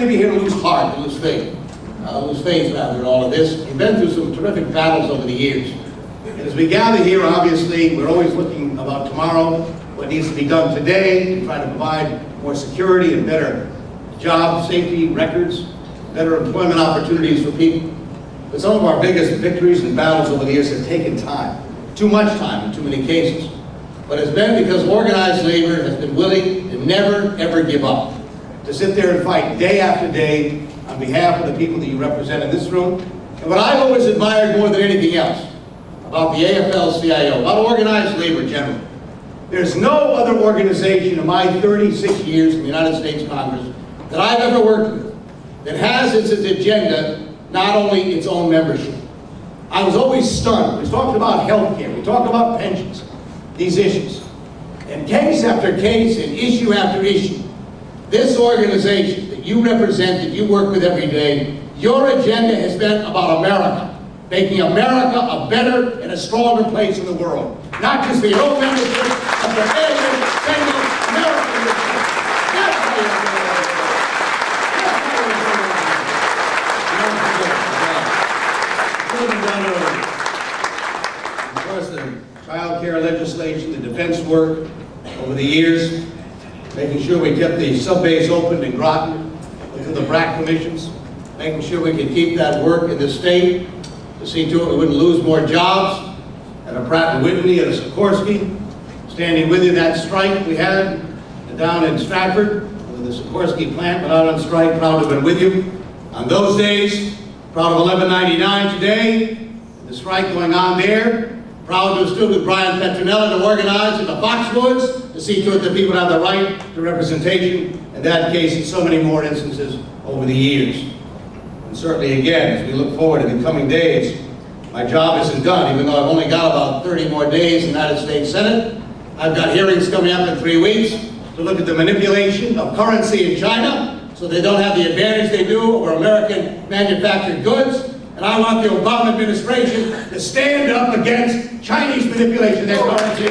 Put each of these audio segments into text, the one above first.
many of you here lose heart, lose faith rather in all of this. We've been through some terrific battles over the years. And as we gather here, obviously, we're always looking about tomorrow, what needs to be done today to try to provide more security and better job safety records, better employment opportunities for people. But some of our biggest victories and battles over the years have taken time, too much time in too many cases. But it's been because organized labor has been willing to never, ever give up, to sit there and fight day after day on behalf of the people that you represent in this room. And what I've always admired more than anything else about the AFL-CIO, about organized labor generally, there's no other organization in my 36 years in the United States Congress that I've ever worked with that has as its agenda not only its own membership. I was always stunned. We talked about health care, we talked about pensions, these issues. And case after case and issue after issue, this organization that you represent, that you work with every day, your agenda has been about America, making America a better and a stronger place in the world. Not just for your own membership, but for every single American. That's how you're doing it. Of course, the child care legislation, the defense work over the years, making sure we kept the sub-base open in Groton, looking at the BRAC commissions, making sure we could keep that work in the state, to see to it we wouldn't lose more jobs at a Pratt & Whitney, at a Sikorsky, standing with you in that strike we had down in Stratford, with the Sikorsky plant went out on strike, proud to have been with you on those days, proud of 1199 today, the strike going on there, proud to have stood with Brian Petronella to organize in the Foxwoods, to see to it that people have the right to representation, in that case and so many more instances over the years. And certainly again, as we look forward to the coming days, my job isn't done, even though I've only got about 30 more days in the United States Senate. I've got hearings coming up in 3 weeks to look at the manipulation of currency in China, so they don't have the advantage they do over American manufactured goods. And I want the Obama administration to stand up against Chinese manipulation of their currency.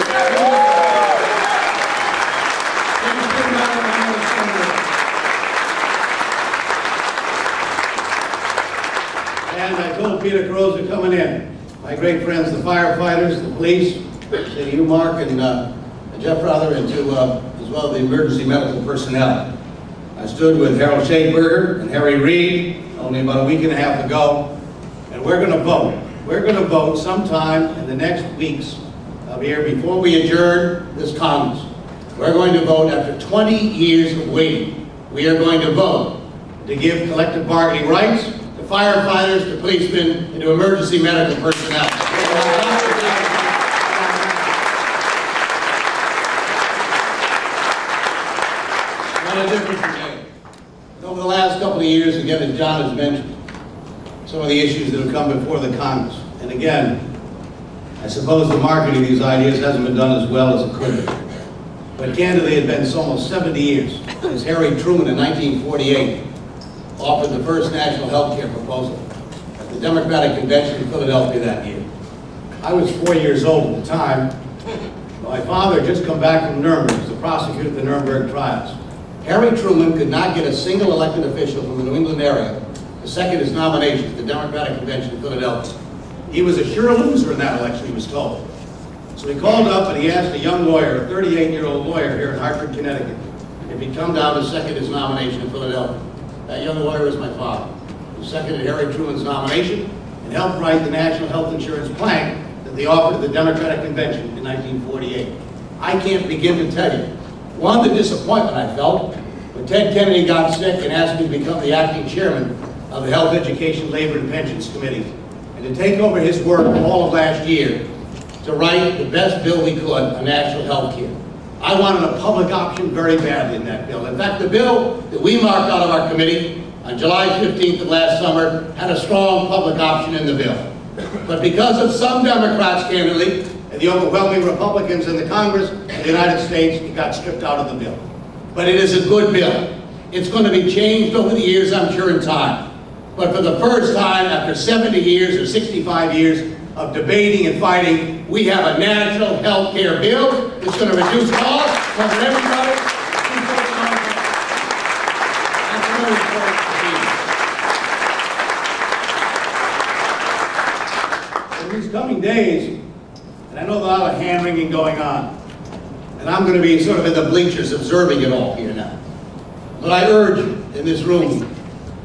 And I told Peter Carosa coming in, my great friends, the firefighters, the police, to you, Mark, and Jeff Rother, and to, as well, the emergency medical personnel. I stood with Harold Shakeberger and Harry Reid only about a week and a half ago, and we're going to vote. We're going to vote sometime in the next weeks of here before we adjourn this Congress. We're going to vote after 20 years of waiting. We are going to vote to give collective bargaining rights to firefighters, to policemen, and to emergency medical personnel. What a difference today. Over the last couple of years, again, as John has mentioned, some of the issues that have come before the Congress. And again, I suppose the marketing of these ideas hasn't been done as well as it could have. But candidly, it had been almost 70 years since Harry Truman in 1948 offered the first national health care proposal at the Democratic Convention in Philadelphia that year. I was 4 years old at the time. My father had just come back from Nuremberg as the prosecutor at the Nuremberg trials. Harry Truman could not get a single elected official from the New England area to second his nomination at the Democratic Convention in Philadelphia. He was a sure loser in that election, he was told. So he called up and he asked a young lawyer, a 38-year-old lawyer here in Hartford, Connecticut, if he'd come down to second his nomination in Philadelphia. That young lawyer was my father, who seconded Harry Truman's nomination and helped write the National Health Insurance Plan that they offered at the Democratic Convention in 1948. I can't begin to tell you, one, the disappointment I felt when Ted Kennedy got sick and asked me to become the acting chairman of the Health, Education, Labor, and Pensions Committee, and to take over his work all of last year to write the best bill we could on national health care. I wanted a public option very badly in that bill. In fact, the bill that we marked out of our committee on July 15th of last summer had a strong public option in the bill. But because of some Democrats, candidly, and the overwhelming Republicans in the Congress of the United States, it got stripped out of the bill. But it is a good bill. It's going to be changed over the years, I'm sure, in time. But for the first time, after 70 years or 65 years of debating and fighting, we have a national health care bill that's going to reduce costs for everybody. very important to me. In these coming days, and I know there's a lot of hand-wringing going on, and I'm going to be sort of in the bleachers observing it all here now. But I urge you in this room,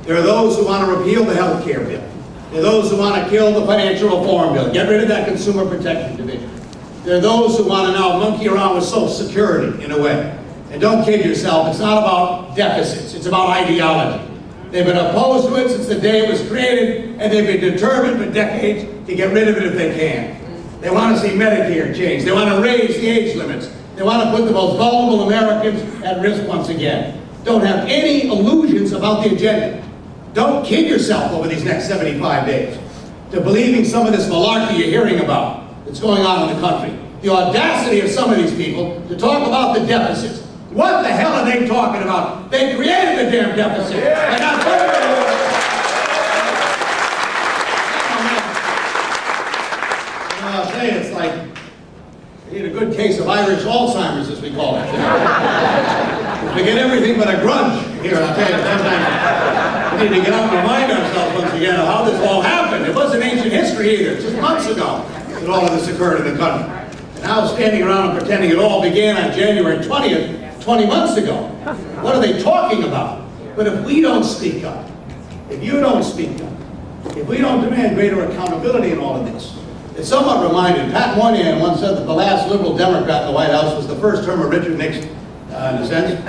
there are those who want to repeal the health care bill. There are those who want to kill the financial reform bill, get rid of that consumer protection division. There are those who want to now monkey around with Social Security in a way. And don't kid yourself, it's not about deficits, it's about ideology. They've been opposed to it since the day it was created, and they've been determined for decades to get rid of it if they can. They want to see Medicare changed. They want to raise the age limits. They want to put the most vulnerable Americans at risk once again. Don't have any illusions about the agenda. Don't kid yourself over these next 75 days to believing some of this malarkey you're hearing about that's going on in the country. The audacity of some of these people to talk about the deficits. What the hell are they talking about? They created the damn deficit. And not I'll tell you, it's like you need a good case of Irish Alzheimer's, as we call it. We get everything but a grudge here. I'll tell you, sometimes we need to get up and remind ourselves once again of how this all happened. It wasn't ancient history either. It's just months ago that all of this occurred in the country. And now standing around and pretending it all began on January 20th, 20 months ago. What are they talking about? But if we don't speak up, if you don't speak up, if we don't demand greater accountability in all of this, it's somewhat reminded. Pat Moynihan once said that the last liberal Democrat in the White House was the first term of Richard Nixon, in a sense.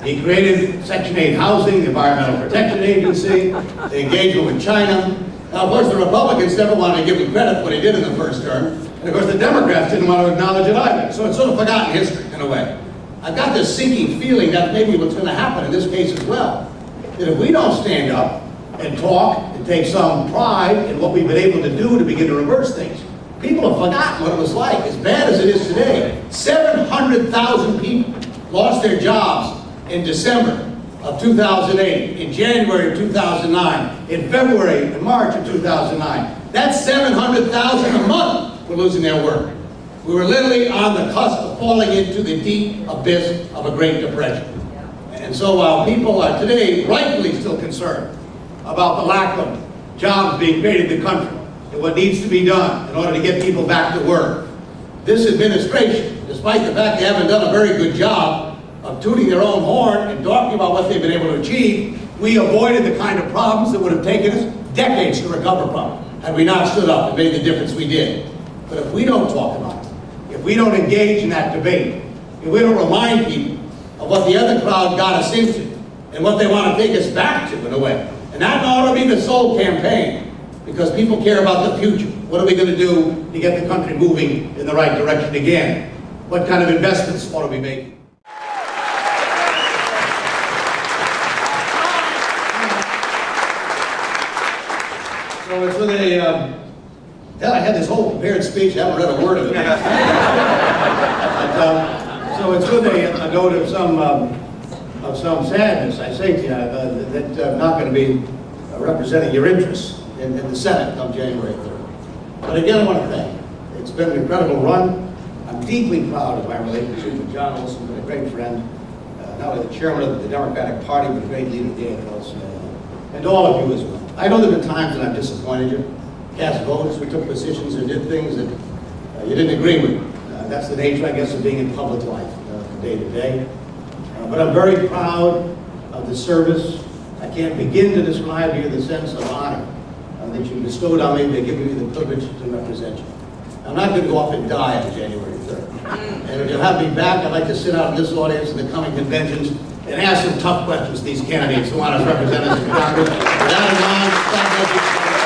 He created Section 8 housing, the Environmental Protection Agency, the engagement with China. Now, of course, the Republicans never wanted to give him credit for what he did in the first term. And of course, the Democrats didn't want to acknowledge it either. So it's sort of forgotten history, in a way. I've got this sinking feeling that maybe what's going to happen in this case as well. That if we don't stand up and talk and take some pride in what we've been able to do to begin to reverse things, people have forgotten what it was like, as bad as it is today. 700,000 people lost their jobs in December of 2008, in January of 2009, in February and March of 2009. That's 700,000 a month were losing their work. We were literally on the cusp of falling into the deep abyss of a Great Depression. And so while people are today rightfully still concerned about the lack of jobs being created in the country and what needs to be done in order to get people back to work, this administration, despite the fact they haven't done a very good job of tooting their own horn and talking about what they've been able to achieve, we avoided the kind of problems that would have taken us decades to recover from had we not stood up and made the difference we did. But if we don't talk about it, if we don't engage in that debate, if we don't remind people of what the other crowd got us into and what they want to take us back to in a way, and that ought to be the sole campaign, because people care about the future. What are we going to do to get the country moving in the right direction again? What kind of investments ought to we make? So it's with I had this whole prepared speech, I haven't read a word of it. So it's with a note of some sadness, I say to you, that I'm not going to be representing your interests in the Senate come January 3rd. But again, I want to thank you. It's been an incredible run. I'm deeply proud of my relationship with John Olson, been a great friend, not only the chairman of the Democratic Party, but a great leader of the AFL-CIO, and all of you as well. I know there have been times that I've disappointed you, cast votes, we took positions and did things that you didn't agree with. That's the nature, I guess, of being in public life from day to day. But I'm very proud of the service. I can't begin to describe to you the sense of honor that you bestowed on me by giving me the privilege to represent you. I'm not going to go off and die on January 3rd. And if you'll have me back, I'd like to sit out in this audience in the coming conventions and ask some tough questions to these candidates who want us to represent us in Congress. With that in mind, God bless you.